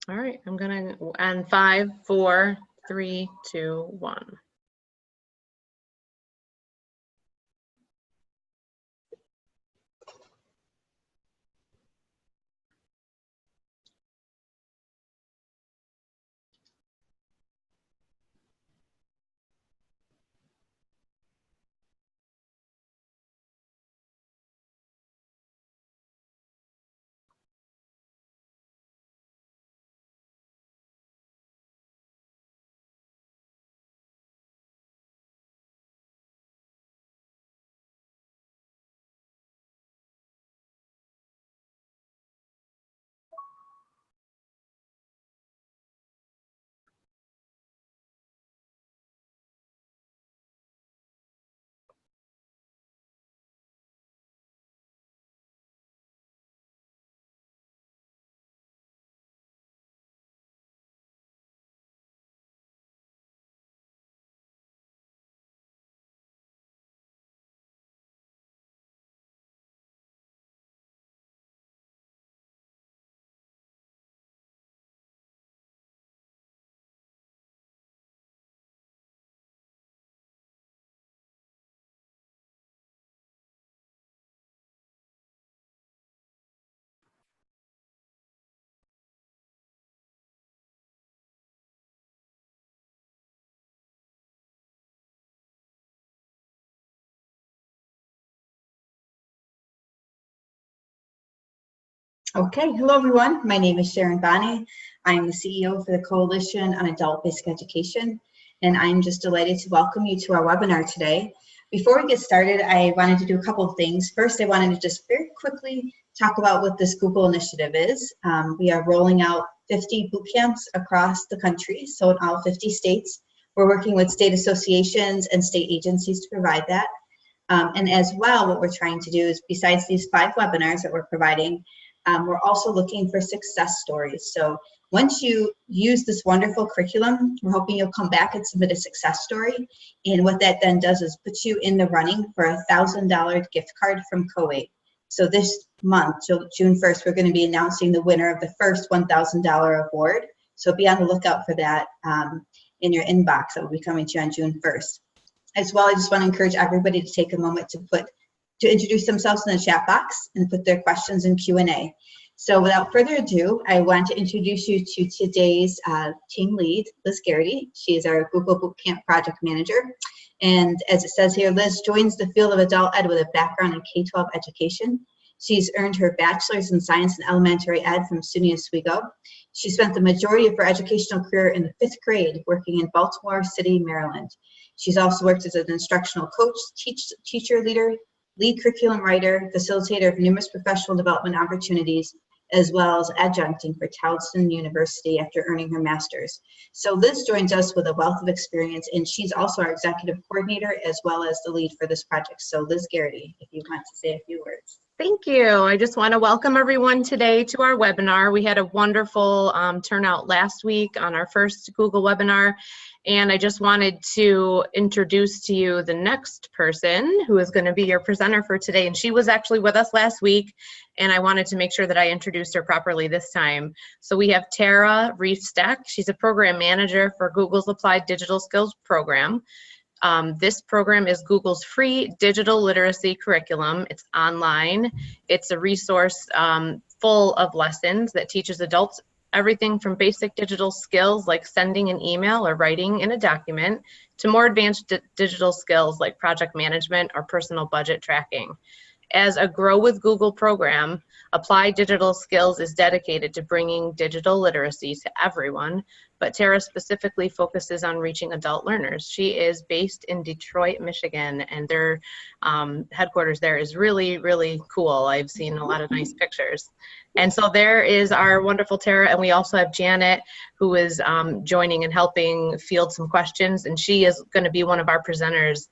All right, I'm gonna, on 5, 4, 3, 2, 1. Okay, hello everyone. My name is Sharon Bonney. I am the CEO for the Coalition on Adult Basic Education, and I'm just delighted to welcome you to our webinar today. Before we get started, I wanted to do a couple of things. First, I wanted to just very quickly talk about what this Google initiative is. We are rolling out 50 boot camps across the country, so in all 50 states. We're working with state associations and state agencies to provide that. And as well, what we're trying to do is, besides these 5 webinars that we're providing, we're also looking for success stories. So once you use this wonderful curriculum, we're hoping you'll come back and submit a success story. And what that then does is put you in the running for a $1,000 gift card from COABE. So this month, June 1st, we're going to be announcing the winner of the first $1,000 award. So be on the lookout for that in your inbox. That will be coming to you on June 1st. As well, I just want to encourage everybody to take a moment to introduce themselves in the chat box and put their questions in Q&A. So without further ado, I want to introduce you to today's team lead, Liz Garrity. She is our Google Bootcamp project manager. And as it says here, Liz joins the field of adult ed with a background in K-12 education. She's earned her bachelor's in science and elementary ed from SUNY Oswego. She spent the majority of her educational career in the 5th grade working in Baltimore City, Maryland. She's also worked as an instructional coach, teacher leader, lead curriculum writer, facilitator of numerous professional development opportunities, as well as adjuncting for Towson University after earning her master's. So Liz joins us with a wealth of experience, and she's also our executive coordinator as well as the lead for this project. So Liz Garrity, if you want to say a few words. Thank you. I just want to welcome everyone today to our webinar. We had a wonderful turnout last week on our first Google webinar, and I just wanted to introduce to you the next person who is going to be your presenter for today. And she was actually with us last week, and I wanted to make sure that I introduced her properly this time. So we have Tara Reefstack. She's a program manager for Google's Applied Digital Skills program. This program is Google's free digital literacy curriculum. It's online. It's a resource full of lessons that teaches adults everything from basic digital skills like sending an email or writing in a document to more advanced digital skills like project management or personal budget tracking. As a Grow with Google program, Applied Digital Skills is dedicated to bringing digital literacy to everyone, but Tara specifically focuses on reaching adult learners. She is based in Detroit, Michigan, and their headquarters there is really, really cool. I've seen a lot of nice pictures. And so there is our wonderful Tara, and we also have Janet, who is joining and helping field some questions, and she is going to be one of our presenters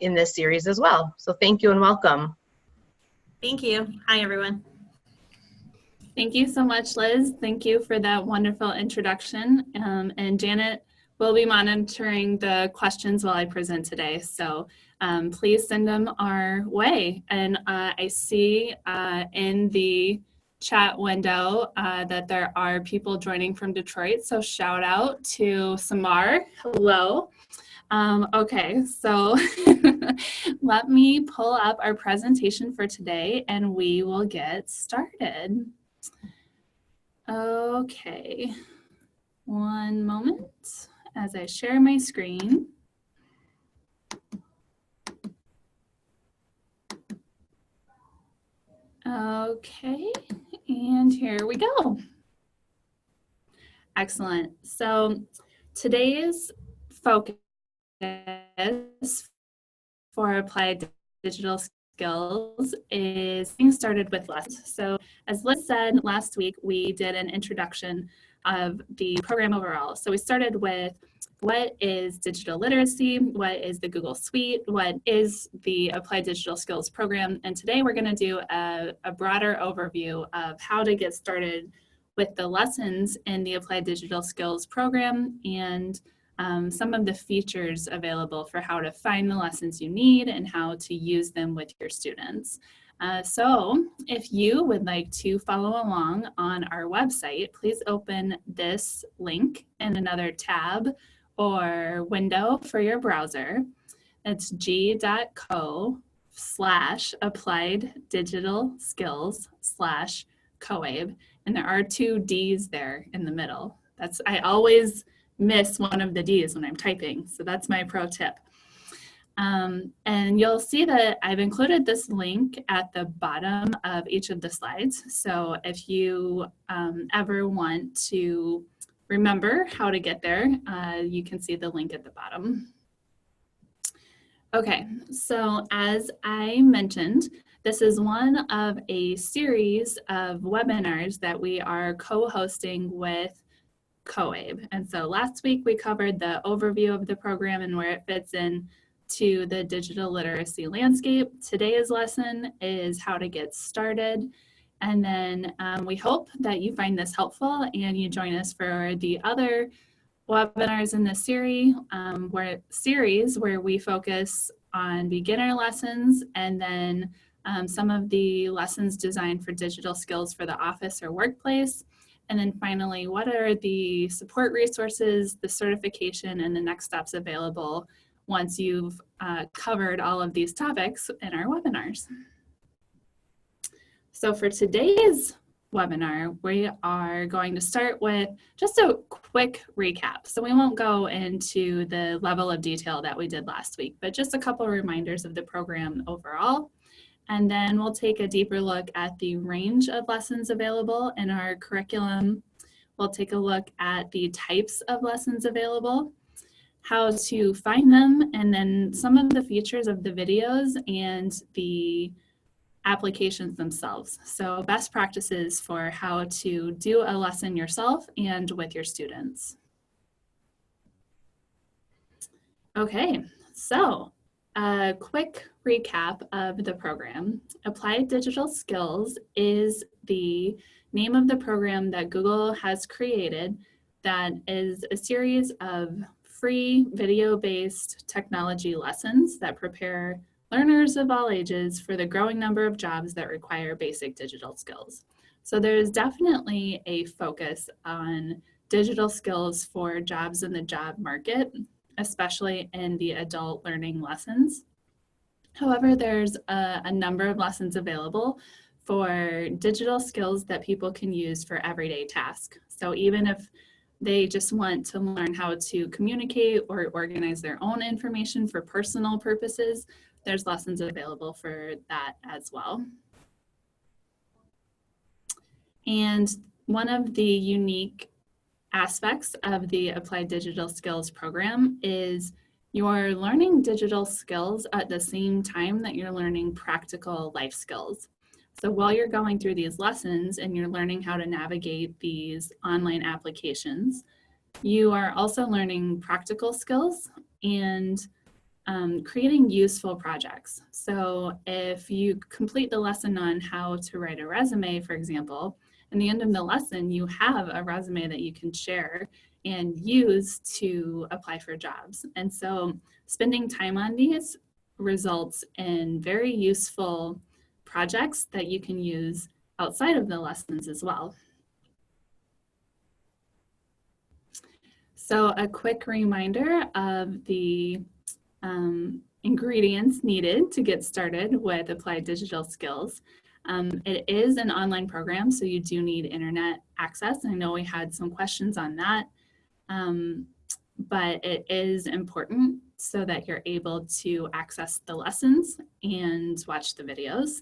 in this series as well. So thank you and welcome. Thank you. Hi, everyone. Thank you so much, Liz. Thank you for that wonderful introduction. And Janet will be monitoring the questions while I present today. So please send them our way. And I see in the chat window that there are people joining from Detroit. So shout out to Samar. Hello. Okay, so let me pull up our presentation for today and we will get started. Okay, one moment as I share my screen. Okay, and here we go. Excellent. So today's focus for applied digital skills is getting started with lessons. So as Liz said last week, we did an introduction of the program overall. So we started with what is digital literacy, what is the Google Suite, what is the Applied Digital Skills program, and today we're going to do a broader overview of how to get started with the lessons in the Applied Digital Skills program and some of the features available for how to find the lessons you need and how to use them with your students. So if you would like to follow along on our website, please open this link in another tab or window for your browser. It's g.co/applied-digital-skills/COABE. And there are 2 D's there in the middle. I always miss one of the D's when I'm typing, so that's my pro tip. And you'll see that I've included this link at the bottom of each of the slides. So if you ever want to remember how to get there, you can see the link at the bottom. Okay, so as I mentioned, this is one of a series of webinars that we are co-hosting with COABE. And so last week we covered the overview of the program and where it fits in to the digital literacy landscape. Today's lesson is how to get started. And then we hope that you find this helpful and you join us for the other webinars in this series, where we focus on beginner lessons and then some of the lessons designed for digital skills for the office or workplace. And then finally, what are the support resources, the certification, and the next steps available once you've covered all of these topics in our webinars. So for today's webinar, we are going to start with just a quick recap. So we won't go into the level of detail that we did last week, but just a couple reminders of the program overall. And then we'll take a deeper look at the range of lessons available in our curriculum. We'll take a look at the types of lessons available, how to find them, and then some of the features of the videos and the applications themselves. So best practices for how to do a lesson yourself and with your students. Okay, so a quick recap of the program. Applied Digital Skills is the name of the program that Google has created that is a series of free video-based technology lessons that prepare learners of all ages for the growing number of jobs that require basic digital skills. So there's definitely a focus on digital skills for jobs in the job market, especially in the adult learning lessons. However, there's a number of lessons available for digital skills that people can use for everyday tasks. So even if they just want to learn how to communicate or organize their own information for personal purposes, there's lessons available for that as well. And one of the unique aspects of the Applied Digital Skills program is you're learning digital skills at the same time that you're learning practical life skills. So while you're going through these lessons and you're learning how to navigate these online applications, you are also learning practical skills and creating useful projects. So if you complete the lesson on how to write a resume, for example, at the end of the lesson, you have a resume that you can share and use to apply for jobs. And so spending time on these results in very useful projects that you can use outside of the lessons as well. So a quick reminder of the ingredients needed to get started with Applied Digital Skills. It is an online program, so you do need internet access. I know we had some questions on that, but it is important so that you're able to access the lessons and watch the videos.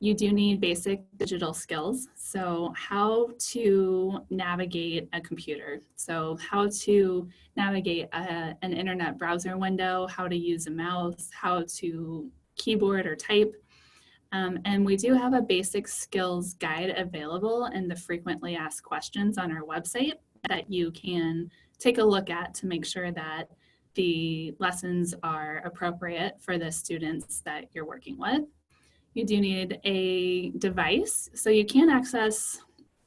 You do need basic digital skills. So how to navigate a computer. So how to navigate an internet browser window, how to use a mouse, how to keyboard or type. And we do have a basic skills guide available in the frequently asked questions on our website that you can take a look at to make sure that the lessons are appropriate for the students that you're working with. You do need a device, so you can access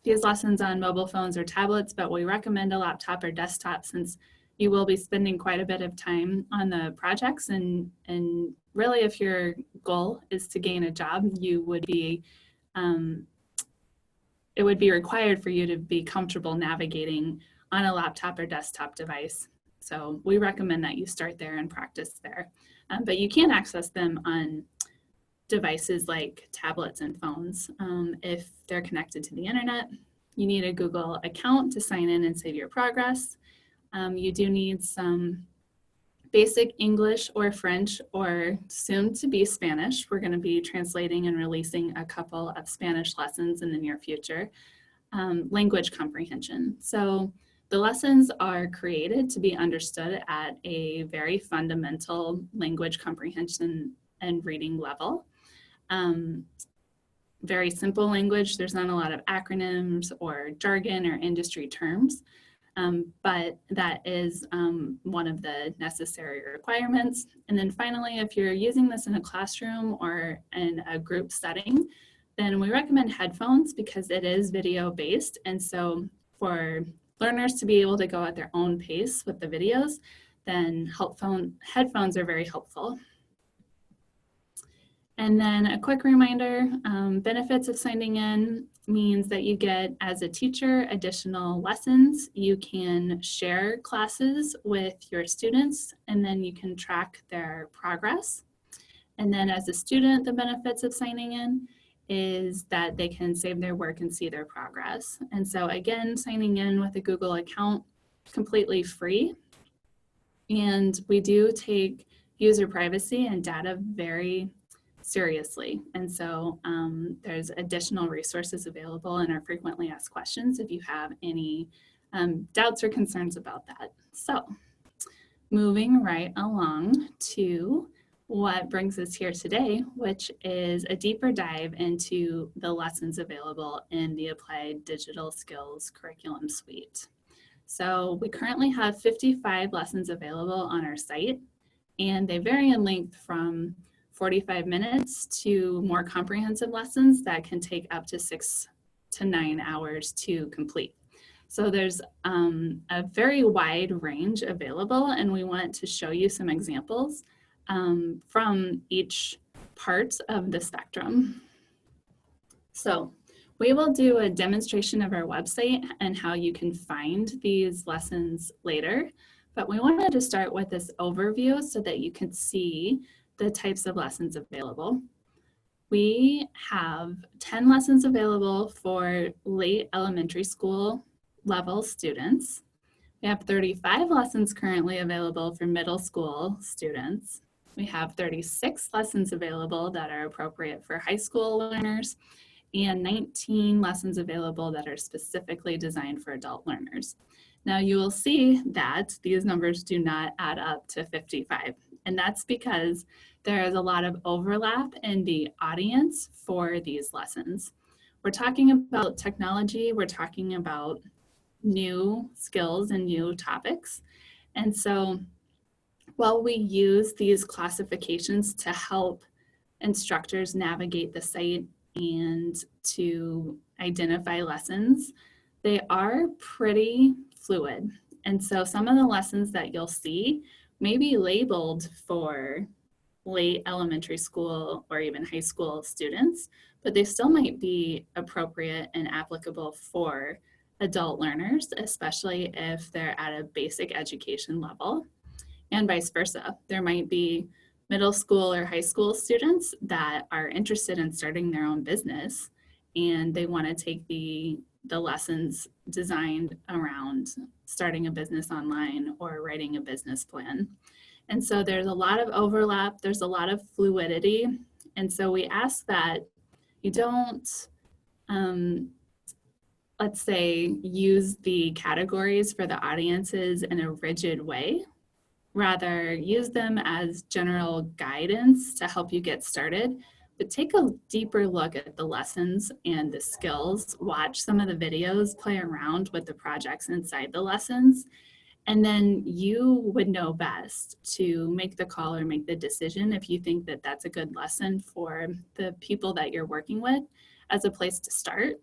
these lessons on mobile phones or tablets, but we recommend a laptop or desktop since you will be spending quite a bit of time on the projects, and really if your goal is to gain a job, you would be, it would be required for you to be comfortable navigating on a laptop or desktop device. So we recommend that you start there and practice there, but you can access them on devices like tablets and phones. If they're connected to the internet, you need a Google account to sign in and save your progress. You do need some basic English or French or soon to be Spanish. We're going to be translating and releasing a couple of Spanish lessons in the near future. Language comprehension. So the lessons are created to be understood at a very fundamental language comprehension and reading level. Very simple language. There's not a lot of acronyms or jargon or industry terms, but that is one of the necessary requirements. And then finally, if you're using this in a classroom or in a group setting, then we recommend headphones because it is video based. And so for learners to be able to go at their own pace with the videos, then headphones are very helpful. And then a quick reminder, benefits of signing in means that you get, as a teacher, additional lessons. You can share classes with your students, and then you can track their progress. And then as a student, the benefits of signing in is that they can save their work and see their progress. And so again, signing in with a Google account is completely free. And we do take user privacy and data very seriously. And so there's additional resources available in our frequently asked questions if you have any doubts or concerns about that. So moving right along to what brings us here today, which is a deeper dive into the lessons available in the Applied Digital Skills Curriculum Suite. So we currently have 55 lessons available on our site, and they vary in length from 45 minutes to more comprehensive lessons that can take up to 6 to 9 hours to complete. So there's a very wide range available, and we want to show you some examples from each part of the spectrum. So we will do a demonstration of our website and how you can find these lessons later, but we wanted to start with this overview so that you can see the types of lessons available. We have 10 lessons available for late elementary school level students. We have 35 lessons currently available for middle school students. We have 36 lessons available that are appropriate for high school learners, and 19 lessons available that are specifically designed for adult learners. Now you will see that these numbers do not add up to 55, and that's because there is a lot of overlap in the audience for these lessons. We're talking about technology, we're talking about new skills and new topics. And so while we use these classifications to help instructors navigate the site and to identify lessons, they are pretty fluid. And so some of the lessons that you'll see may be labeled for late elementary school or even high school students, but they still might be appropriate and applicable for adult learners, especially if they're at a basic education level, and vice versa. There might be middle school or high school students that are interested in starting their own business, and they want to take the lessons designed around starting a business online or writing a business plan. And so there's a lot of overlap, there's a lot of fluidity. And so we ask that you don't, let's say, use the categories for the audiences in a rigid way. Rather, use them as general guidance to help you get started, but take a deeper look at the lessons and the skills. Watch some of the videos, play around with the projects inside the lessons, and then you would know best to make the call or make the decision if you think that that's a good lesson for the people that you're working with as a place to start.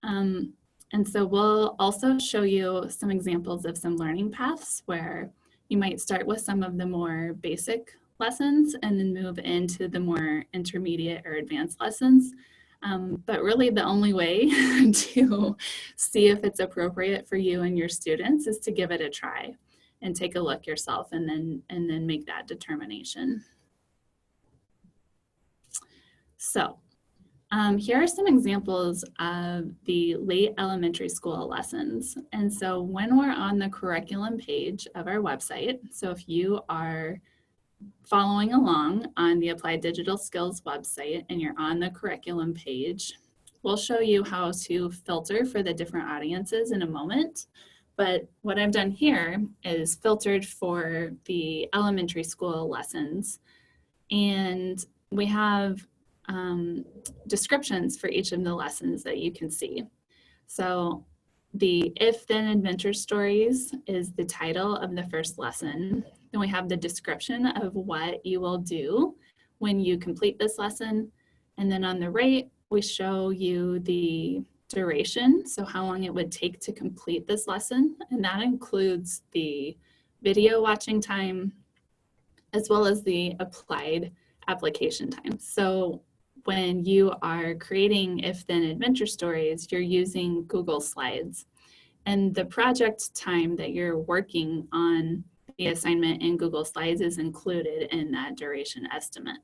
And so we'll also show you some examples of some learning paths where you might start with some of the more basic lessons and then move into the more intermediate or advanced lessons. But really the only way to see if it's appropriate for you and your students is to give it a try and take a look yourself and then make that determination. So here are some examples of the late elementary school lessons. And so when we're on the curriculum page of our website, so if you are following along on the Applied Digital Skills website and you're on the curriculum page, we'll show you how to filter for the different audiences in a moment. But what I've done here is filtered for the elementary school lessons. And we have descriptions for each of the lessons that you can see. So the If Then Adventure Stories is the title of the first lesson. Then we have the description of what you will do when you complete this lesson. And then on the right, we show you the duration, so how long it would take to complete this lesson. And that includes the video watching time, as well as the applied application time. So when you are creating If Then Adventure Stories, you're using Google Slides. And the project time that you're working on the assignment in Google Slides is included in that duration estimate.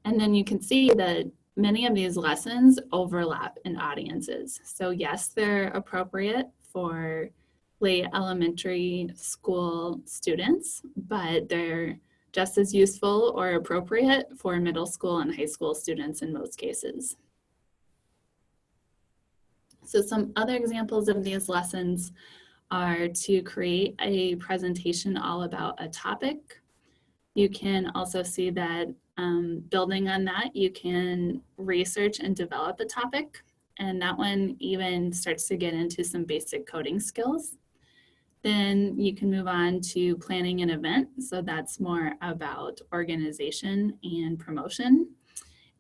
And then you can see that many of these lessons overlap in audiences. So yes, they're appropriate for late elementary school students, but they're just as useful or appropriate for middle school and high school students in most cases. So some other examples of these lessons are to create a presentation all about a topic. You can also see that building on that, you can research and develop a topic, and that one even starts to get into some basic coding skills. Then you can move on to planning an event. So that's more about organization and promotion.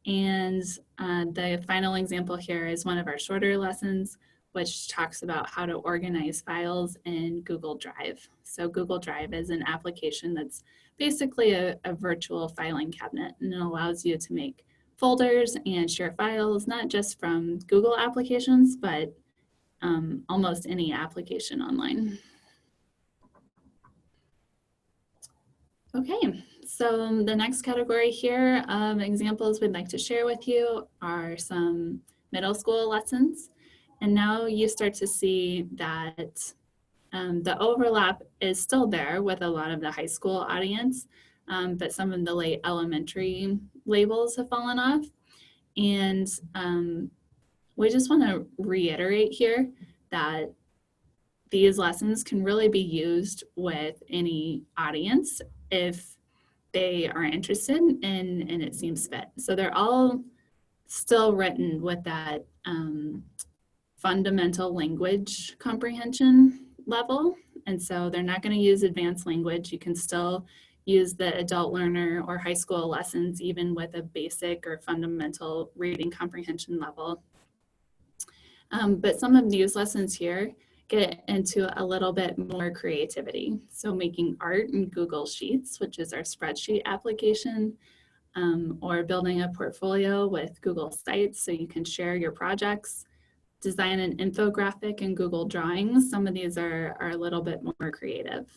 And the final example here is one of our shorter lessons, which talks about how to organize files in Google Drive. So Google Drive is an application that's basically a virtual filing cabinet, and it allows you to make folders and share files, not just from Google applications, but almost any application online. Okay, so the next category here of examples we'd like to share with you are some middle school lessons. And now you start to see that the overlap is still there with a lot of the high school audience, but some of the late elementary labels have fallen off. And we just want to reiterate here that these lessons can really be used with any audience if they are interested and it seems fit. So they're all still written with that fundamental language comprehension level. And so they're not going to use advanced language. You can still use the adult learner or high school lessons even with a basic or fundamental reading comprehension level. But some of these lessons here get into a little bit more creativity. So making art in Google Sheets, which is our spreadsheet application, or building a portfolio with Google Sites so you can share your projects, design an infographic in Google Drawings. Some of these are a little bit more creative.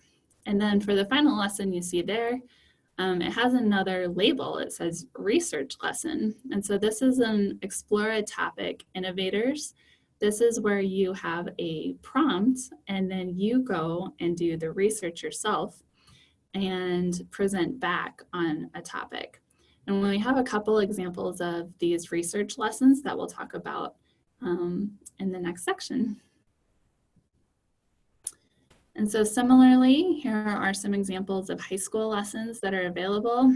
And then for the final lesson you see there, it has another label. It says research lesson. And so this is an Explore a Topic Innovators. This is where you have a prompt and then you go and do the research yourself and present back on a topic. And we have a couple examples of these research lessons that we'll talk about in the next section. And so similarly, here are some examples of high school lessons that are available.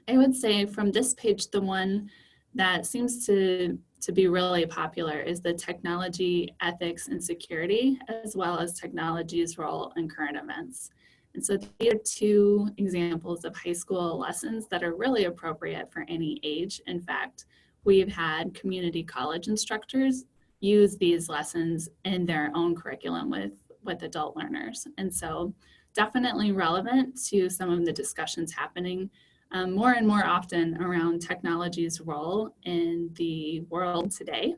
I would say from this page, the one that seems to be really popular is the technology, ethics, and security, as well as technology's role in current events. And so these are two examples of high school lessons that are really appropriate for any age. In fact, we've had community college instructors use these lessons in their own curriculum with adult learners. And so definitely relevant to some of the discussions happening more and more often around technology's role in the world today.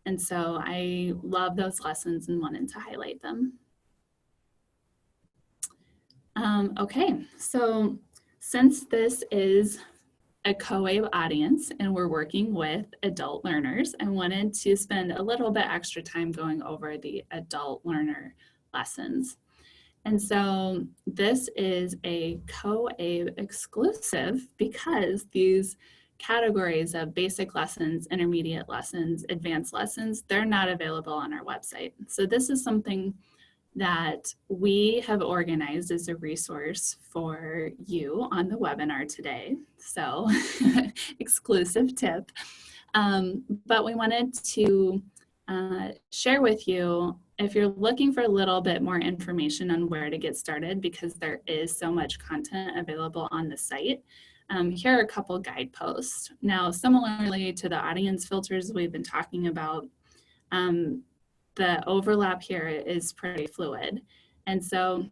And so I love those lessons and wanted to highlight them. Okay, so since this is a COABE audience and we're working with adult learners, I wanted to spend a little bit extra time going over the adult learner lessons. And so this is a COABE exclusive because these categories of basic lessons, intermediate lessons, advanced lessons, they're not available on our website. So this is something that we have organized as a resource for you on the webinar today. So exclusive tip. But we wanted to share with you if you're looking for a little bit more information on where to get started, because there is so much content available on the site. Here are a couple guideposts. Now, similarly to the audience filters we've been talking about, the overlap here is pretty fluid. And so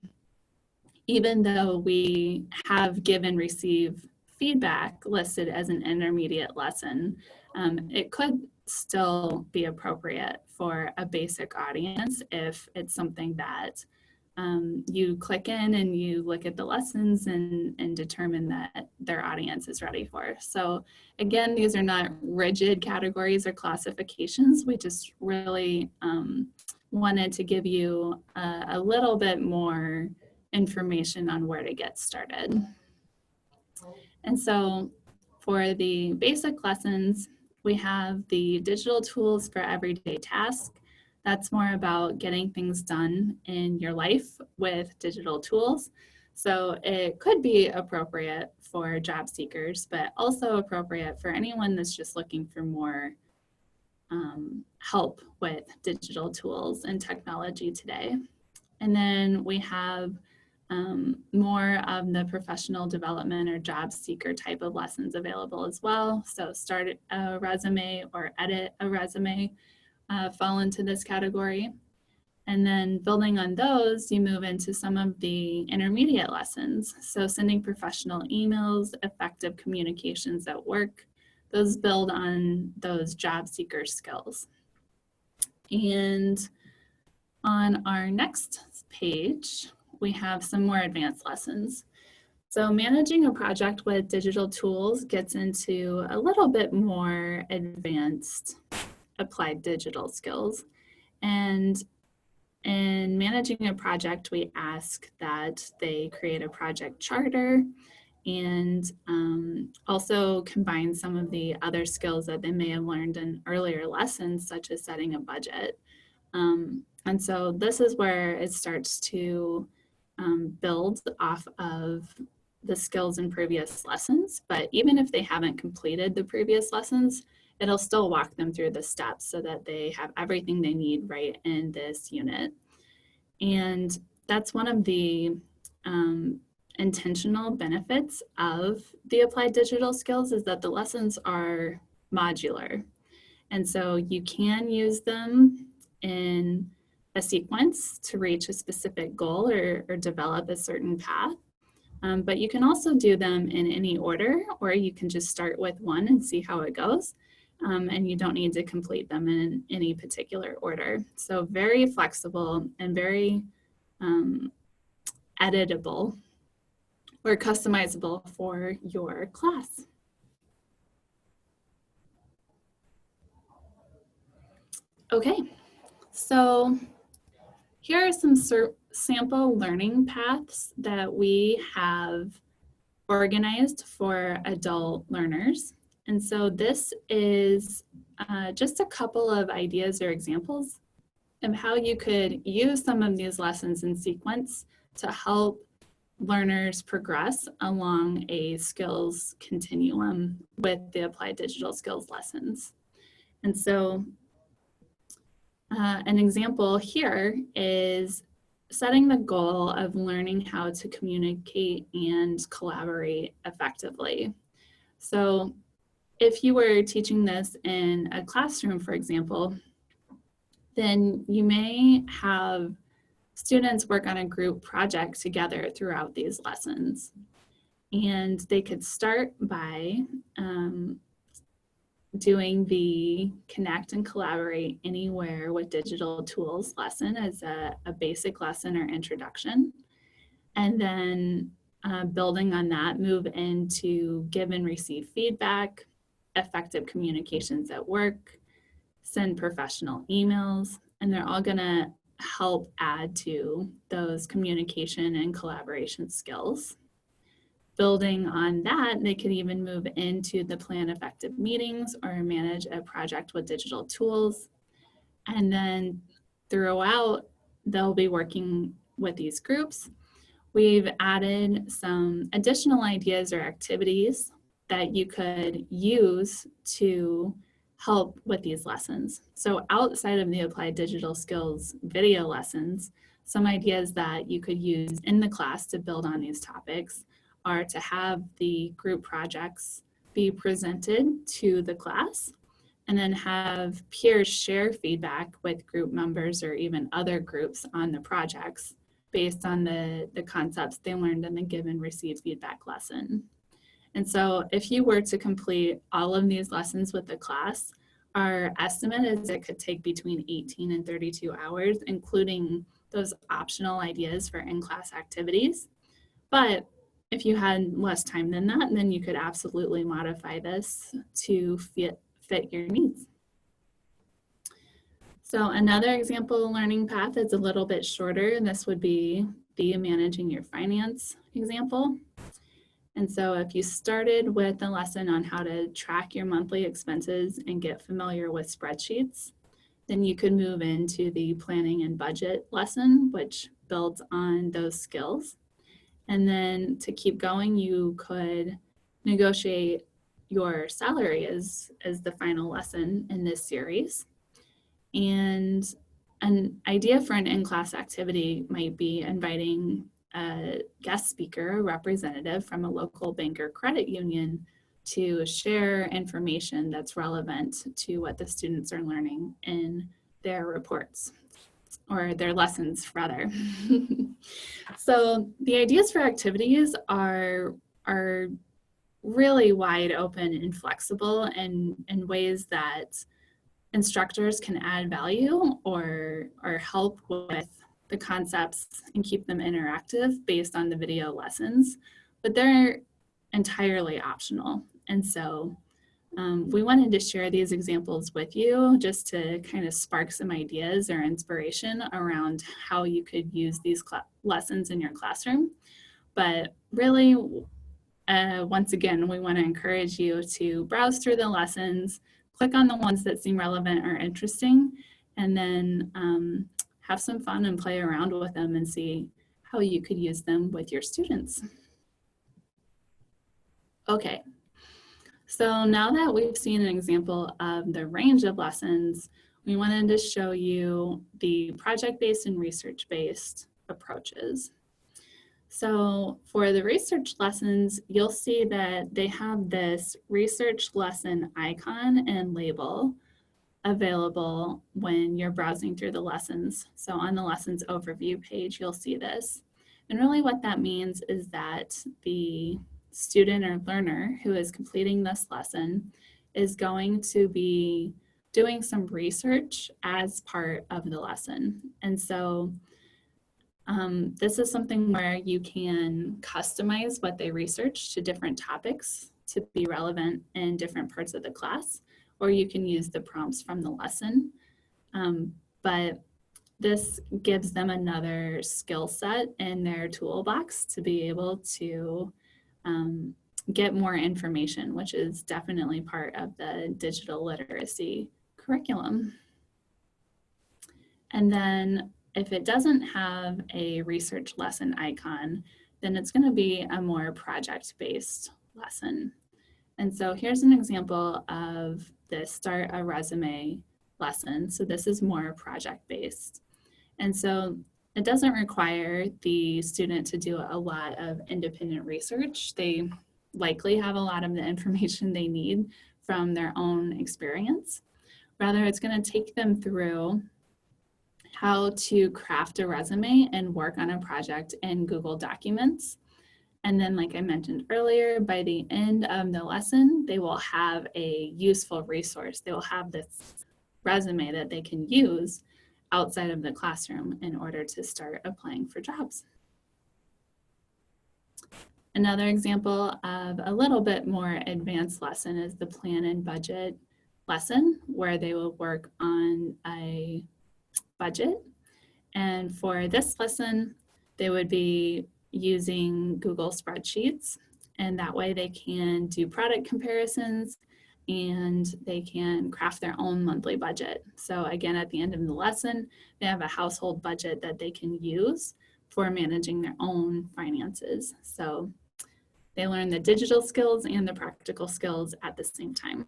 even though we have give and receive feedback listed as an intermediate lesson, it could still be appropriate for a basic audience if it's something that you click in and you look at the lessons and determine that their audience is ready for. So again, these are not rigid categories or classifications. We just really wanted to give you a little bit more information on where to get started. And so for the basic lessons, we have the digital tools for everyday tasks. That's more about getting things done in your life with digital tools. So it could be appropriate for job seekers, but also appropriate for anyone that's just looking for more help with digital tools and technology today. And then we have more of the professional development or job seeker type of lessons available as well. So start a resume or edit a resume fall into this category. And then building on those, you move into some of the intermediate lessons. So sending professional emails, effective communications at work, those build on those job seeker skills. And on our next page, we have some more advanced lessons. So managing a project with digital tools gets into a little bit more advanced applied digital skills. And in managing a project, we ask that they create a project charter and also combine some of the other skills that they may have learned in earlier lessons, such as setting a budget. And so this is where it starts to build off of the skills in previous lessons, but even if they haven't completed the previous lessons, it'll still walk them through the steps so that they have everything they need right in this unit. And that's one of the intentional benefits of the applied digital skills, is that the lessons are modular. And so you can use them in a sequence to reach a specific goal or develop a certain path. But you can also do them in any order, or you can just start with one and see how it goes. And you don't need to complete them in any particular order. So very flexible and very editable or customizable for your class. Okay, so here are some sample learning paths that we have organized for adult learners. And so this is just a couple of ideas or examples of how you could use some of these lessons in sequence to help learners progress along a skills continuum with the applied digital skills lessons. And so an example here is setting the goal of learning how to communicate and collaborate effectively. So if you were teaching this in a classroom, for example, then you may have students work on a group project together throughout these lessons. And they could start by doing the Connect and Collaborate Anywhere with Digital Tools lesson as a basic lesson or introduction. And then building on that, move into give and receive feedback, effective communications at work, send professional emails, and they're all gonna help add to those communication and collaboration skills. Building on that, they could even move into the plan effective meetings or manage a project with digital tools. And then throughout, they'll be working with these groups. We've added some additional ideas or activities that you could use to help with these lessons. So outside of the applied digital skills video lessons, some ideas that you could use in the class to build on these topics are to have the group projects be presented to the class, and then have peers share feedback with group members or even other groups on the projects based on the concepts they learned in the give and receive feedback lesson. And so if you were to complete all of these lessons with the class, our estimate is it could take between 18 and 32 hours, including those optional ideas for in-class activities. But if you had less time than that, then you could absolutely modify this to fit your needs. So another example learning path is a little bit shorter, and this would be the managing your finance example. And so if you started with a lesson on how to track your monthly expenses and get familiar with spreadsheets, then you could move into the planning and budget lesson, which builds on those skills. And then to keep going, you could negotiate your salary as the final lesson in this series. And an idea for an in-class activity might be inviting a guest speaker, a representative from a local bank or credit union to share information that's relevant to what the students are learning in their reports, or their lessons rather. So the ideas for activities are really wide open and flexible in ways that instructors can add value or help with the concepts and keep them interactive based on the video lessons, but they're entirely optional. And so we wanted to share these examples with you just to kind of spark some ideas or inspiration around how you could use these lessons in your classroom. But really, once again, we want to encourage you to browse through the lessons, click on the ones that seem relevant or interesting, and then have some fun and play around with them and see how you could use them with your students. Okay. So now that we've seen an example of the range of lessons, we wanted to show you the project-based and research-based approaches. So for the research lessons, you'll see that they have this research lesson icon and label available when you're browsing through the lessons. So on the lessons overview page, you'll see this. And really what that means is that the student or learner who is completing this lesson is going to be doing some research as part of the lesson. And so this is something where you can customize what they research to different topics to be relevant in different parts of the class, or you can use the prompts from the lesson. But this gives them another skill set in their toolbox to be able to get more information, which is definitely part of the digital literacy curriculum. And then if it doesn't have a research lesson icon, then it's going to be a more project-based lesson. And so here's an example of the Start a Resume lesson. So this is more project-based. And so it doesn't require the student to do a lot of independent research. They likely have a lot of the information they need from their own experience. Rather, it's going to take them through how to craft a resume and work on a project in Google Documents. And then, like I mentioned earlier, by the end of the lesson, they will have a useful resource. They will have this resume that they can use outside of the classroom in order to start applying for jobs. Another example of a little bit more advanced lesson is the Plan and Budget lesson, where they will work on a budget. And for this lesson, they would be using Google spreadsheets, and that way they can do product comparisons and they can craft their own monthly budget. So again, at the end of the lesson, they have a household budget that they can use for managing their own finances. So they learn the digital skills and the practical skills at the same time.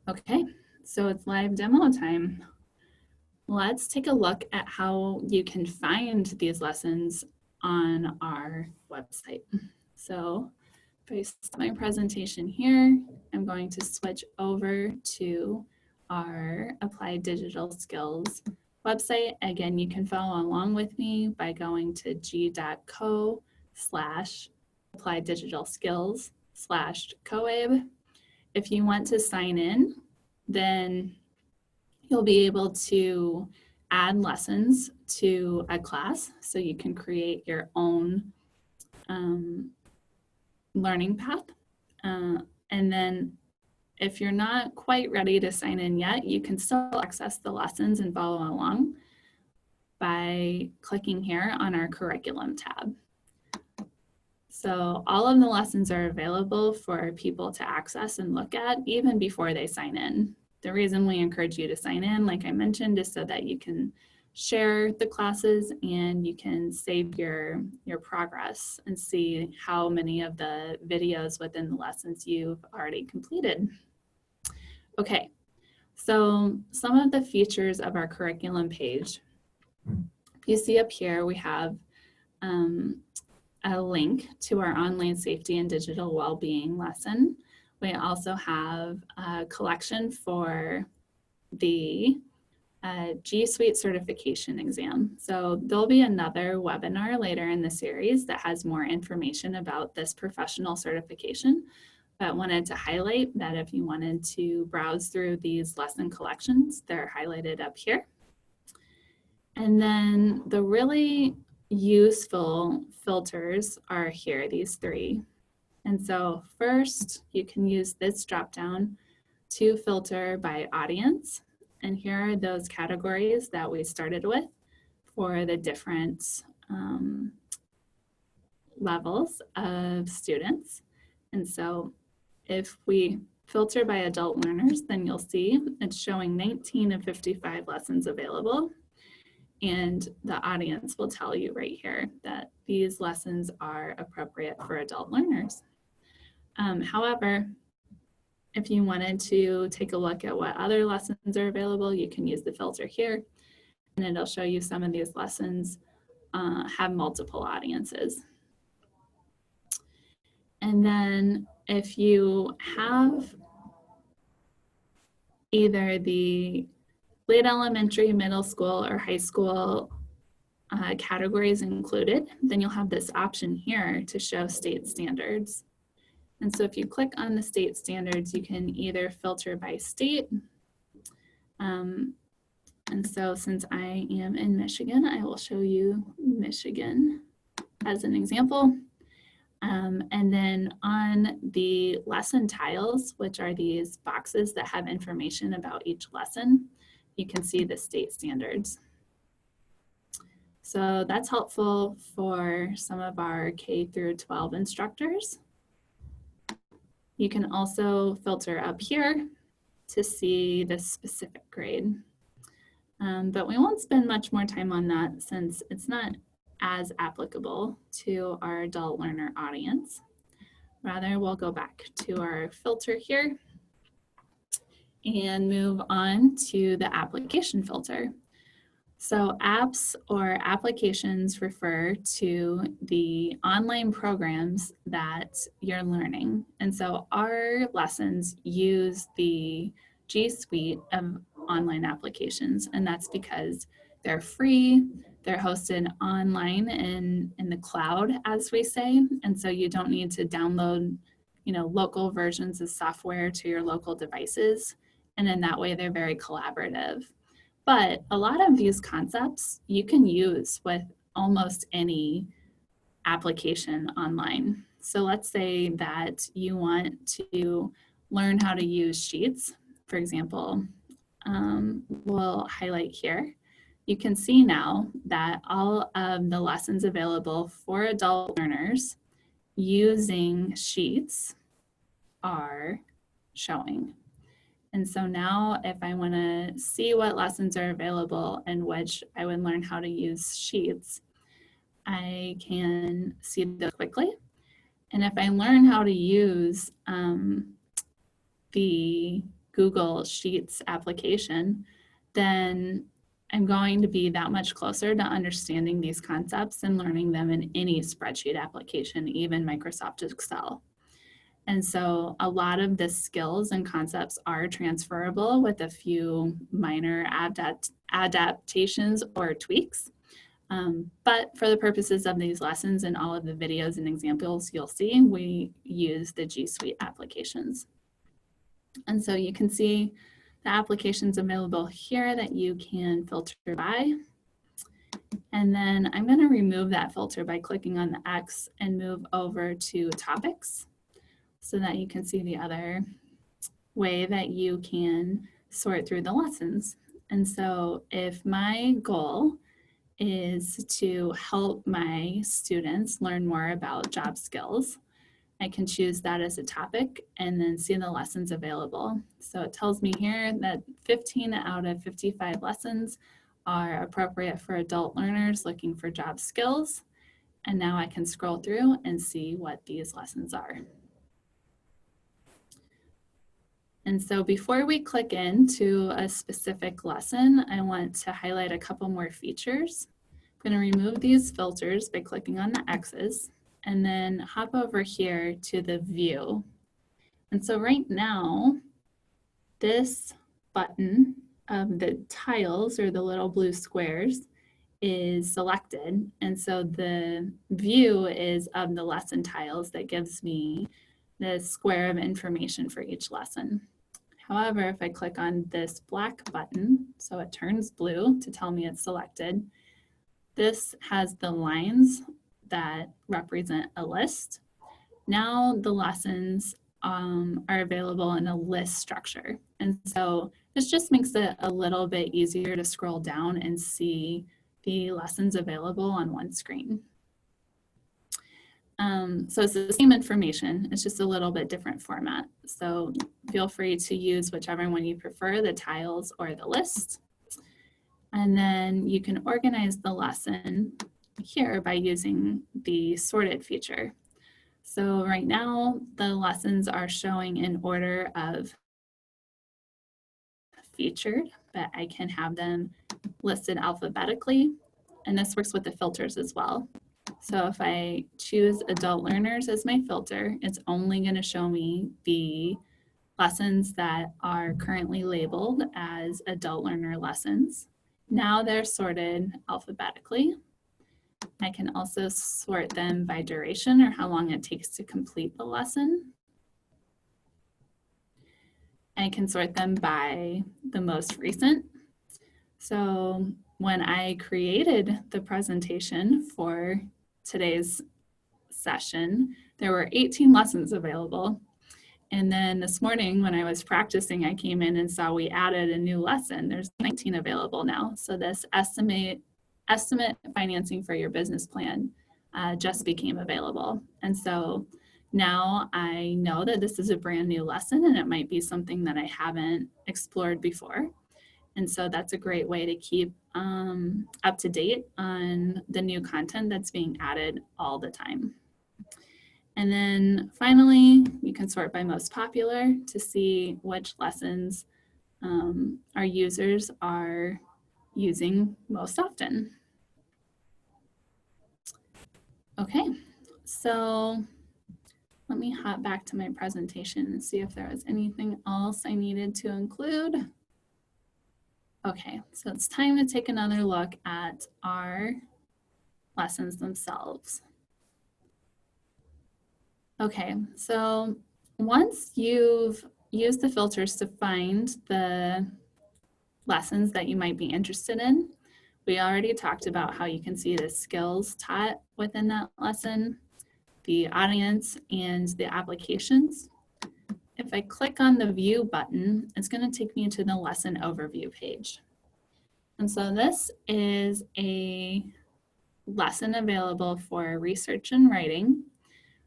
Okay, so it's live demo time. Let's take a look at how you can find these lessons on our website. So if I start my presentation here, I'm going to switch over to our Applied Digital Skills website. Again, you can follow along with me by going to g.co/applied digital skills/COABE. If you want to sign in, then you'll be able to add lessons to a class, so you can create your own learning path. And then if you're not quite ready to sign in yet, you can still access the lessons and follow along by clicking here on our curriculum tab. So all of the lessons are available for people to access and look at even before they sign in. The reason we encourage you to sign in, like I mentioned, is so that you can share the classes and you can save your progress and see how many of the videos within the lessons you've already completed. Okay, so some of the features of our curriculum page. You see up here we have a link to our online safety and digital well-being lesson. We also have a collection for the G Suite certification exam. So there'll be another webinar later in the series that has more information about this professional certification, but wanted to highlight that if you wanted to browse through these lesson collections, they're highlighted up here. And then the really useful filters are here, these three. And so first, you can use this drop-down to filter by audience. And here are those categories that we started with for the different levels of students. And so if we filter by adult learners, then you'll see it's showing 19 of 55 lessons available. And the audience will tell you right here that these lessons are appropriate for adult learners. However, if you wanted to take a look at what other lessons are available, you can use the filter here, and it'll show you some of these lessons have multiple audiences. And then if you have either the late elementary, middle school, or high school categories included, then you'll have this option here to show state standards. And so if you click on the state standards, you can either filter by state. And so since I am in Michigan, I will show you Michigan as an example. And then on the lesson tiles, which are these boxes that have information about each lesson, you can see the state standards. So that's helpful for some of our K through 12 instructors. You can also filter up here to see the specific grade. But we won't spend much more time on that since it's not as applicable to our adult learner audience. Rather, we'll go back to our filter here and move on to the application filter. So apps or applications refer to the online programs that you're learning. And so our lessons use the G Suite of online applications, and that's because they're free, they're hosted online in the cloud, as we say, and so you don't need to download, local versions of software to your local devices, and in that way they're very collaborative. But a lot of these concepts you can use with almost any application online. So let's say that you want to learn how to use Sheets, for example. We'll highlight here. You can see now that all of the lessons available for adult learners using Sheets are showing. And so now if I want to see what lessons are available in which I would learn how to use Sheets, I can see those quickly. And if I learn how to use the Google Sheets application, then I'm going to be that much closer to understanding these concepts and learning them in any spreadsheet application, even Microsoft Excel. And so a lot of the skills and concepts are transferable with a few minor adaptations or tweaks. But for the purposes of these lessons and all of the videos and examples you'll see, we use the G Suite applications. And so you can see the applications available here that you can filter by. And then I'm going to remove that filter by clicking on the X and move over to topics, so that you can see the other way that you can sort through the lessons. And so if my goal is to help my students learn more about job skills, I can choose that as a topic and then see the lessons available. So it tells me here that 15 out of 55 lessons are appropriate for adult learners looking for job skills. And now I can scroll through and see what these lessons are. And so before we click into a specific lesson, I want to highlight a couple more features. I'm going to remove these filters by clicking on the X's and then hop over here to the view. And so right now, this button of the tiles or the little blue squares is selected. And so the view is of the lesson tiles that gives me the square of information for each lesson. However, if I click on this black button, so it turns blue to tell me it's selected, this has the lines that represent a list. Now the lessons are available in a list structure. And so this just makes it a little bit easier to scroll down and see the lessons available on one screen. So it's the same information, it's just a little bit different format. So feel free to use whichever one you prefer, the tiles or the list. And then you can organize the lesson here by using the sorted feature. So right now, the lessons are showing in order of featured, but I can have them listed alphabetically. And this works with the filters as well. So if I choose adult learners as my filter, it's only going to show me the lessons that are currently labeled as adult learner lessons. Now they're sorted alphabetically. I can also sort them by duration or how long it takes to complete the lesson. I can sort them by the most recent. So when I created the presentation for today's session, there were 18 lessons available. And then this morning when I was practicing, I came in and saw we added a new lesson. There's 19 available now. So this estimate financing for your business plan just became available. And so now I know that this is a brand new lesson and it might be something that I haven't explored before. And so that's a great way to keep up to date on the new content that's being added all the time. And then finally, you can sort by most popular to see which lessons our users are using most often. Okay, so let me hop back to my presentation and see if there was anything else I needed to include. Okay, so it's time to take another look at our lessons themselves. Okay, so once you've used the filters to find the lessons that you might be interested in, we already talked about how you can see the skills taught within that lesson, the audience, and the applications. If I click on the View button, it's going to take me to the lesson overview page. And so this is a lesson available for research and writing.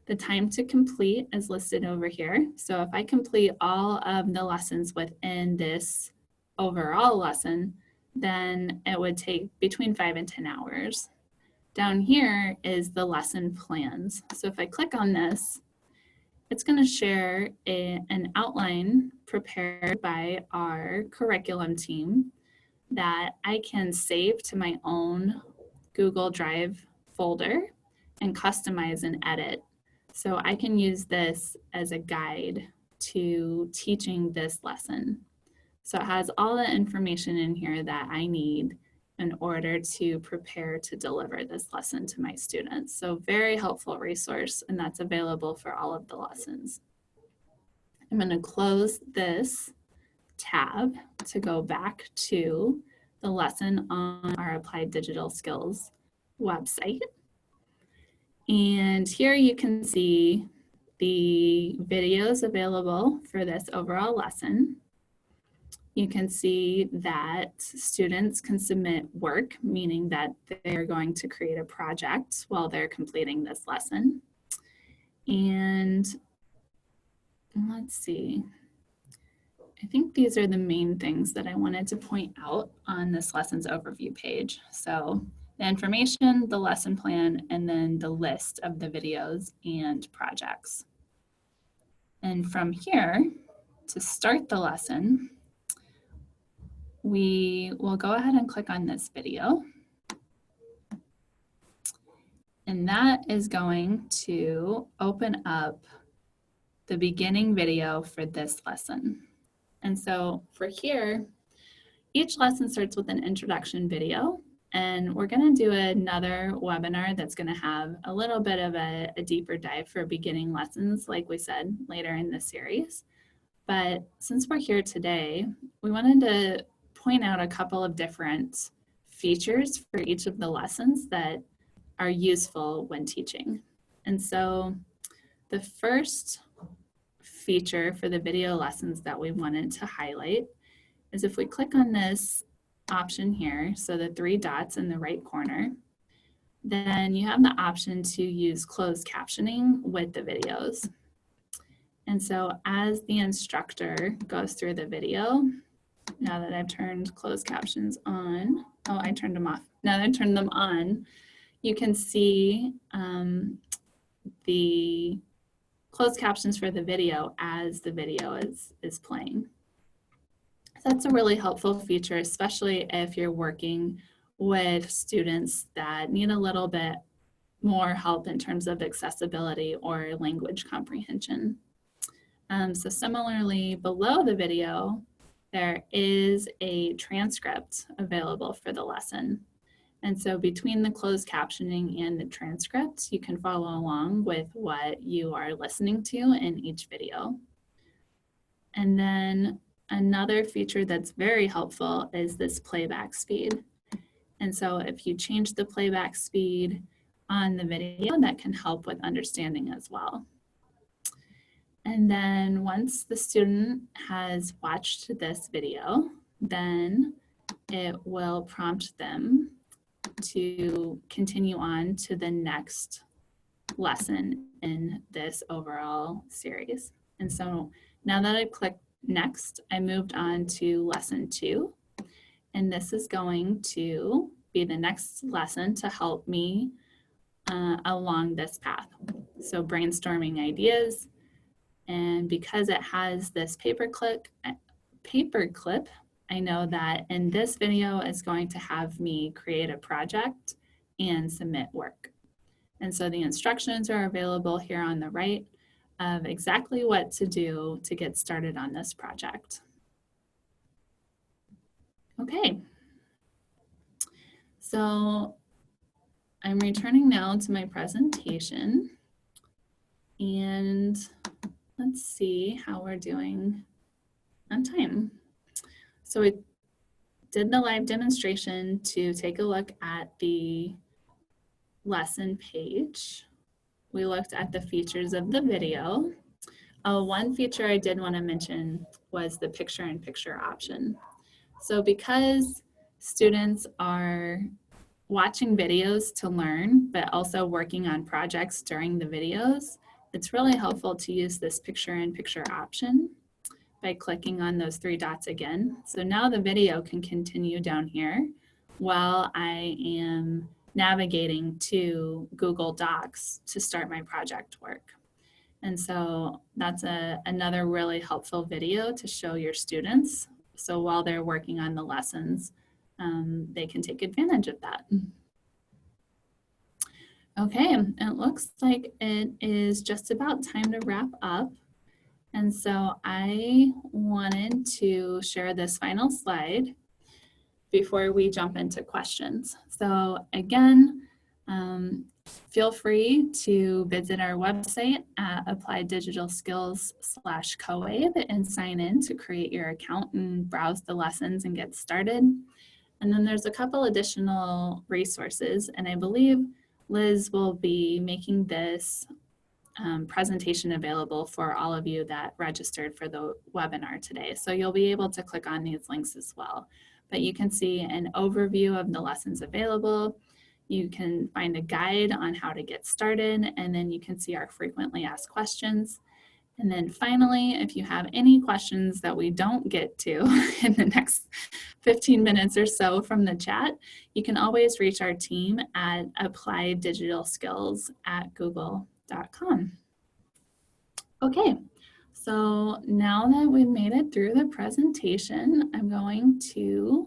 The time to complete is listed over here. So if I complete all of the lessons within this overall lesson, then it would take between 5 and 10 hours. Down here is the lesson plans. So if I click on this, it's going to share an outline prepared by our curriculum team that I can save to my own Google Drive folder and customize and edit. So I can use this as a guide to teaching this lesson. So it has all the information in here that I need in order to prepare to deliver this lesson to my students. So very helpful resource, and that's available for all of the lessons. I'm going to close this tab to go back to the lesson on our Applied Digital Skills website. And here you can see the videos available for this overall lesson. You can see that students can submit work, meaning that they're going to create a project while they're completing this lesson. And let's see, I think these are the main things that I wanted to point out on this lessons overview page. So the information, the lesson plan, and then the list of the videos and projects. And from here, to start the lesson, we will go ahead and click on this video. And that is going to open up the beginning video for this lesson. And so for here, each lesson starts with an introduction video. And we're going to do another webinar that's going to have a little bit of a deeper dive for beginning lessons, like we said, later in the series. But since we're here today, we wanted to point out a couple of different features for each of the lessons that are useful when teaching. And so the first feature for the video lessons that we wanted to highlight is if we click on this option here, so the 3 dots in the right corner, then you have the option to use closed captioning with the videos. And so as the instructor goes through the video, now that I've turned closed captions on, oh, I turned them off. Now that I turned them on, you can see the closed captions for the video as the video is playing. So that's a really helpful feature, especially if you're working with students that need a little bit more help in terms of accessibility or language comprehension. So similarly, below the video, there is a transcript available for the lesson. And so between the closed captioning and the transcripts, you can follow along with what you are listening to in each video. And then another feature that's very helpful is this playback speed. And so if you change the playback speed on the video, that can help with understanding as well. And then once the student has watched this video, then it will prompt them to continue on to the next lesson in this overall series. And so now that I've clicked next, I moved on to lesson 2. And this is going to be the next lesson to help me along this path. So brainstorming ideas. And because it has this paperclip, I know that in this video is going to have me create a project and submit work. And so the instructions are available here on the right of exactly what to do to get started on this project. Okay. So I'm returning now to my presentation, and let's see how we're doing on time. So we did the live demonstration to take a look at the lesson page. We looked at the features of the video. One feature I did want to mention was the picture-in-picture option. So because students are watching videos to learn, but also working on projects during the videos, it's really helpful to use this picture-in-picture option by clicking on those 3 dots again. So now the video can continue down here while I am navigating to Google Docs to start my project work. And so that's another really helpful video to show your students. So while they're working on the lessons, they can take advantage of that. Okay, it looks like it is just about time to wrap up. And so I wanted to share this final slide before we jump into questions. So again, feel free to visit our website at applieddigitalskills.com/COABE and sign in to create your account and browse the lessons and get started. And then there's a couple additional resources, and I believe Liz will be making this presentation available for all of you that registered for the webinar today. So you'll be able to click on these links as well. But you can see an overview of the lessons available. You can find a guide on how to get started, and then you can see our frequently asked questions. And then finally, if you have any questions that we don't get to in the next 15 minutes or so from the chat, you can always reach our team at applieddigitalskills@google.com. Okay, so now that we've made it through the presentation, I'm going to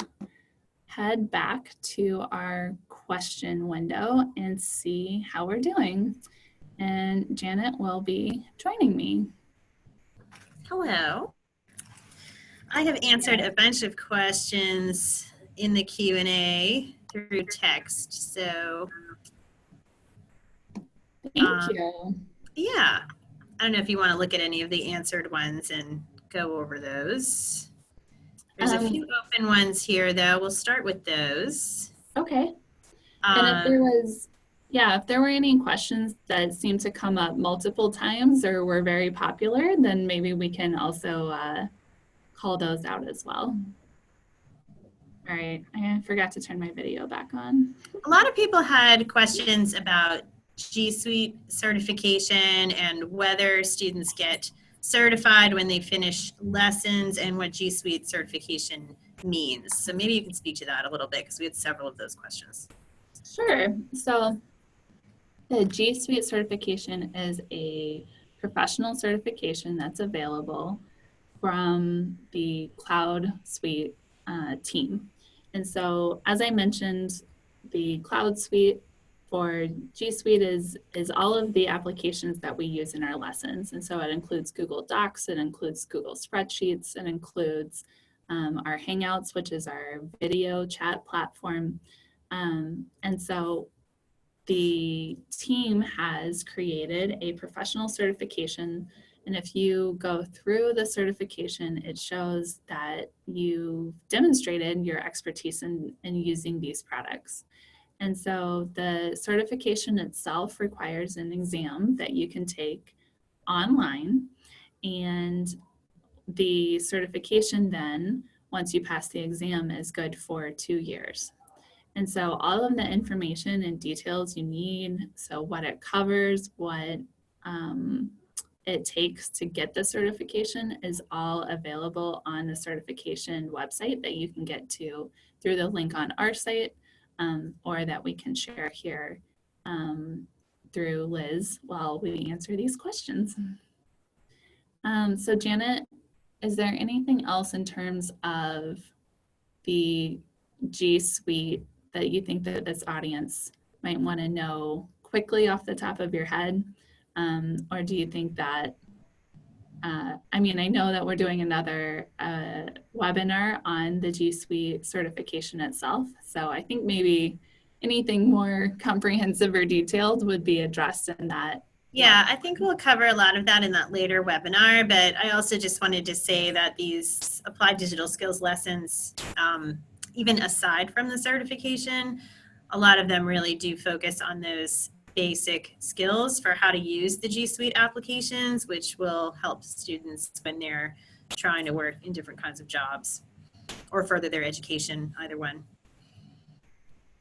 head back to our question window and see how we're doing. And Janet will be joining me. Hello. I have answered a bunch of questions in the Q&A through text, so. Thank you. Yeah, I don't know if you want to look at any of the answered ones and go over those. There's a few open ones here though. We'll start with those. Okay. And if there was, if there were any questions that seemed to come up multiple times or were very popular, then maybe we can also call those out as well. All right, I forgot to turn my video back on. A lot of people had questions about G Suite certification and whether students get certified when they finish lessons and what G Suite certification means. So maybe you can speak to that a little bit because we had several of those questions. Sure. So the G Suite certification is a professional certification that's available from the Cloud Suite team. And so, as I mentioned, the Cloud Suite for G Suite is all of the applications that we use in our lessons. And so it includes Google Docs, it includes Google Spreadsheets, it includes our Hangouts, which is our video chat platform. And so the team has created a professional certification. And if you go through the certification, it shows that you demonstrated your expertise in using these products. And so the certification itself requires an exam that you can take online. And the certification then, once you pass the exam, is good for 2 years. And so all of the information and details you need, so what it covers, what it takes to get the certification, is all available on the certification website that you can get to through the link on our site, or that we can share here through Liz while we answer these questions. So Janet, is there anything else in terms of the G Suite that you think that this audience might want to know quickly off the top of your head? Or do you think that, I mean, I know that we're doing another webinar on the G Suite certification itself. So I think maybe anything more comprehensive or detailed would be addressed in that. Yeah, I think we'll cover a lot of that in that later webinar, but I also just wanted to say that these applied digital skills lessons, even aside from the certification, a lot of them really do focus on those basic skills for how to use the G Suite applications, which will help students when they're trying to work in different kinds of jobs or further their education, either one.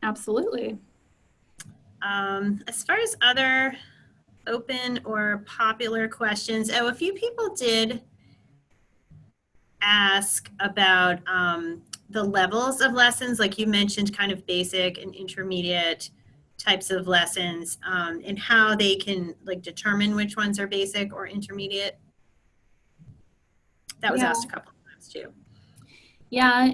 Absolutely. As far as other open or popular questions, a few people did ask about the levels of lessons, like you mentioned, kind of basic and intermediate types of lessons, and how they can like determine which ones are basic or intermediate. That was asked a couple of times too. Yeah,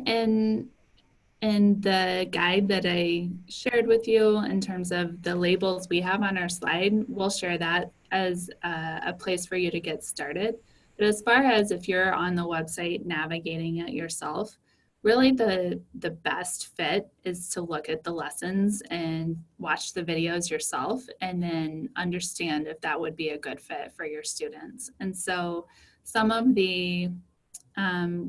and the guide that I shared with you in terms of the labels we have on our slide, we'll share that as a place for you to get started. But as far as if you're on the website navigating it yourself, really the best fit is to look at the lessons and watch the videos yourself and then understand if that would be a good fit for your students. And so some of the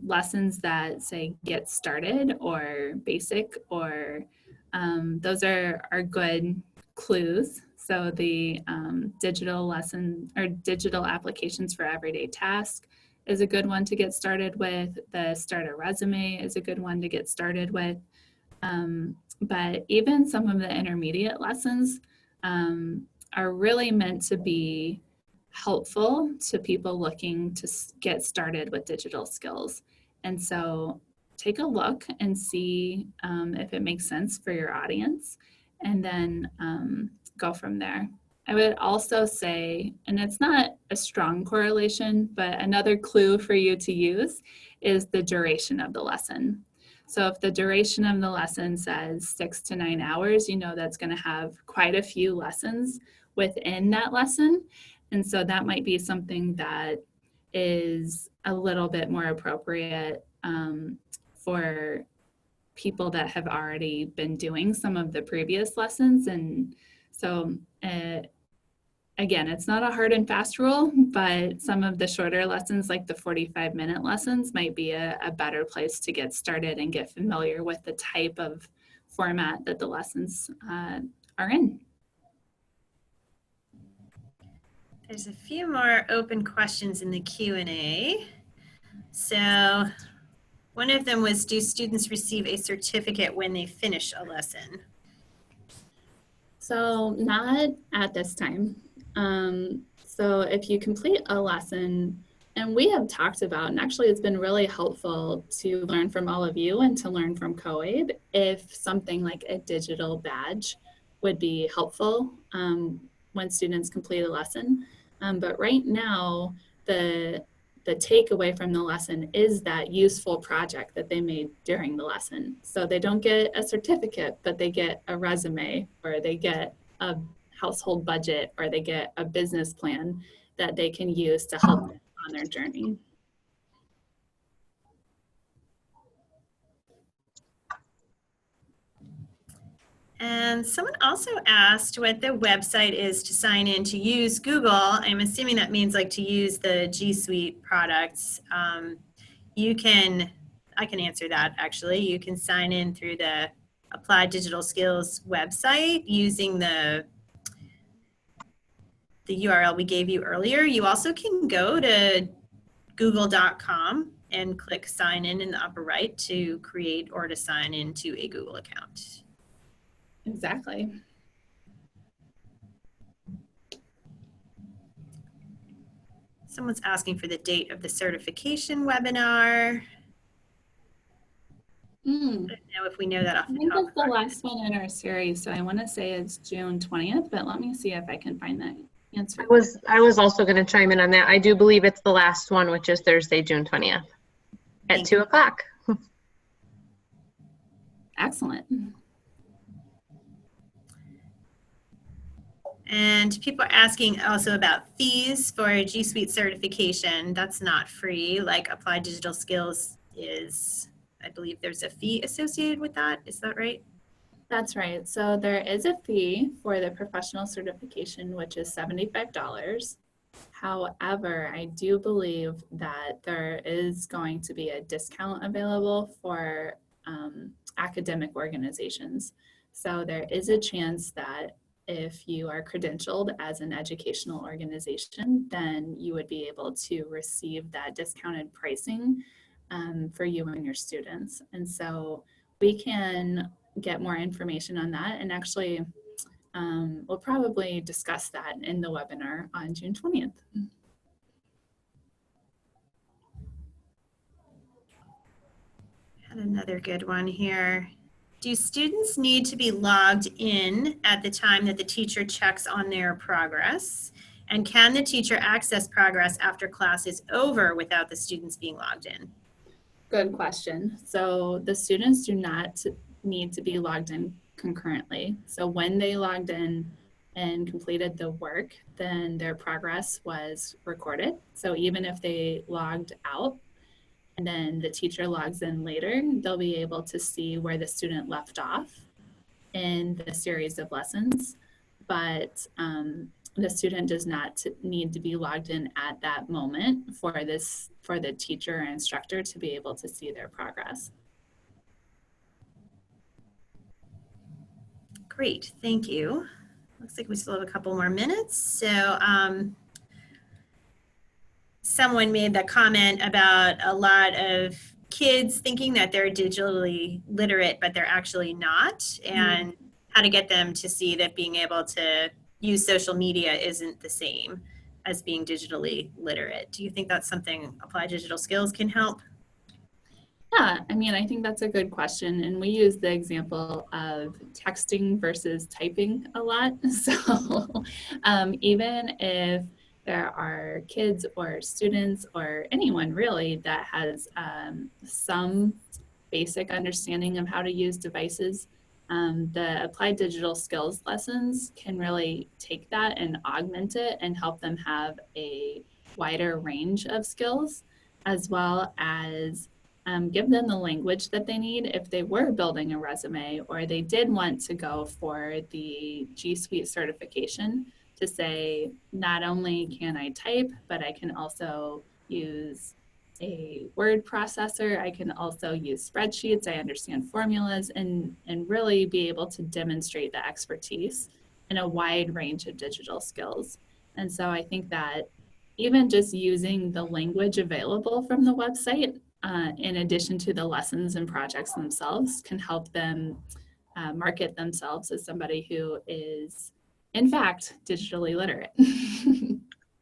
lessons that say get started or basic, or those are good clues. So the digital lesson or digital applications for everyday task is a good one to get started with. The start a resume is a good one to get started with. But even some of the intermediate lessons are really meant to be helpful to people looking to get started with digital skills. And so take a look and see if it makes sense for your audience, and then go from there. I would also say, and it's not a strong correlation, but another clue for you to use is the duration of the lesson. So if the duration of the lesson says 6 to 9 hours, you know that's going to have quite a few lessons within that lesson. And so that might be something that is a little bit more appropriate for people that have already been doing some of the previous lessons. And so again, it's not a hard and fast rule, but some of the shorter lessons, like the 45-minute lessons, might be a better place to get started and get familiar with the type of format that the lessons are in. There's a few more open questions in the Q&A. So one of them was, do students receive a certificate when they finish a lesson? So not at this time. So if you complete a lesson, and we have talked about, and actually it's been really helpful to learn from all of you and to learn from COABE, if something like a digital badge would be helpful when students complete a lesson. But right now, the takeaway from the lesson is that useful project that they made during the lesson. So they don't get a certificate, but they get a resume, or they get a household budget or they get a business plan that they can use to help them on their journey. And someone also asked what the website is to sign in to use Google. I'm assuming that means like to use the G Suite products. I can answer that actually. You can sign in through the Applied Digital Skills website using the URL we gave you earlier. You also can go to google.com and click sign in the upper right to create or to sign into a Google account. Exactly. Someone's asking for the date of the certification webinar. I don't know if we know that off the top. I think it's the last one in our series, so I want to say it's June 20th, but let me see if I can find that answer. I was also going to chime in on that. I do believe it's the last one, which is Thursday, June 20th at 2 o'clock. Excellent. And people are asking also about fees for G Suite certification. That's not free, like Applied Digital Skills is. I believe there's a fee associated with that. Is that right? That's right. So there is a fee for the professional certification, which is $75. However, I do believe that there is going to be a discount available for academic organizations. So there is a chance that if you are credentialed as an educational organization, then you would be able to receive that discounted pricing for you and your students. And so we can get more information on that, and actually we'll probably discuss that in the webinar on June 20th. And another good one here. Do students need to be logged in at the time that the teacher checks on their progress? And can the teacher access progress after class is over without the students being logged in? Good question. So the students do not need to be logged in concurrently. So when they logged in and completed the work, then their progress was recorded. So even if they logged out and then the teacher logs in later, they'll be able to see where the student left off in the series of lessons. But the student does not need to be logged in at that moment for the teacher or instructor to be able to see their progress. Great, thank you. Looks like we still have a couple more minutes. So someone made the comment about a lot of kids thinking that they're digitally literate, but they're actually not, and how to get them to see that being able to use social media isn't the same as being digitally literate. Do you think that's something Applied Digital Skills can help? Yeah, I mean, I think that's a good question. And we use the example of texting versus typing a lot. So even if there are kids or students or anyone really that has some basic understanding of how to use devices, the Applied Digital Skills lessons can really take that and augment it and help them have a wider range of skills, as well as give them the language that they need if they were building a resume or they did want to go for the G Suite certification, to say, not only can I type, but I can also use a word processor. I can also use spreadsheets. I understand formulas, and really be able to demonstrate the expertise in a wide range of digital skills. And so I think that even just using the language available from the website, in addition to the lessons and projects themselves, can help them market themselves as somebody who is, in fact, digitally literate.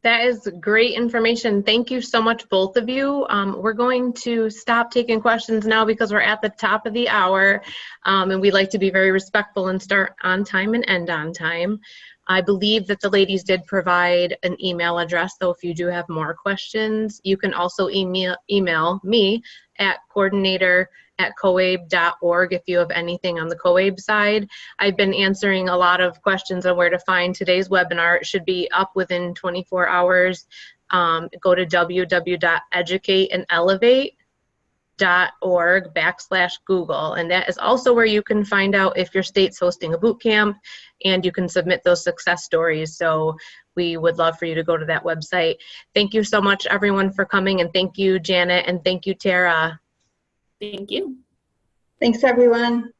That is great information. Thank you so much, both of you. We're going to stop taking questions now because we're at the top of the hour, and we like to be very respectful and start on time and end on time. I believe that the ladies did provide an email address, so if you do have more questions, you can also email me at coordinator@coabe.org if you have anything on the COABE side. I've been answering a lot of questions on where to find today's webinar. It should be up within 24 hours. Go to www.educateandelevate.org/Google, and that is also where you can find out if your state's hosting a boot camp, and you can submit those success stories. So we would love for you to go to that website. Thank you so much, everyone, for coming, and thank you, Janet, and thank you, Tara. Thank you. Thanks, everyone.